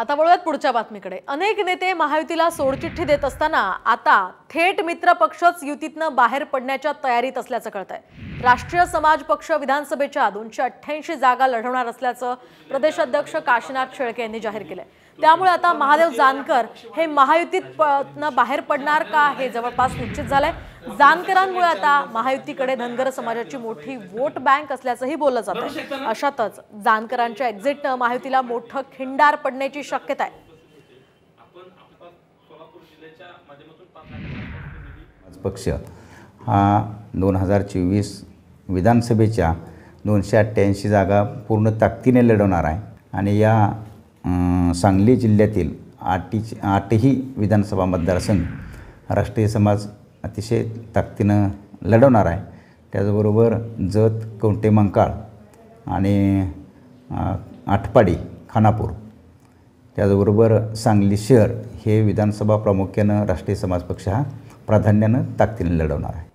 आता वळूयात पुढच्या बातमीकडे। अनेक नेते महायुतीला सोडचिठ्ठी देत असताना आता थेट मित्र पक्षच युतीतनं बाहेर पडण्याच्या तयारीत असल्याचं कळतंय। राष्ट्रीय समाज पक्ष विधानसभेच्या 288 जागा लढवणार असल्याचं प्रदेश अध्यक्ष काशीनाथ शेळके यांनी जाहीर केलंय। त्यामुळे आता महादेव जानकर हे महायुतीतनं बाहेर पडणार का हे जवळपास निश्चित झालंय। जानकरांमुळे आता महायुतीकडे धनगर समाजाची मोठी वोट बँक असल्याचंही बोललं जातंय। अशातच जानकरांच्या एक्झिटनं महायुतीला मोठं खिंडार पडण्याची शक्यता आहे। पक्ष हा 2024 विधानसभेच्या 288 जागा पूर्ण ताकदीने लढवणार आहे आणि या सांगली जिल्ह्यातील आठही विधानसभा मतदारसंघ राष्ट्रीय समाज अतिशय ताकदीनं लढवणार आहे। त्याचबरोबर जत, कवठे मंकाळ आणि आटपाडी, खानापूर, त्याचबरोबर सांगली शहर हे विधानसभा प्रामुख्यानं राष्ट्रीय समाज पक्ष हा प्राधान्यानं ताकदीने लढवणार आहे।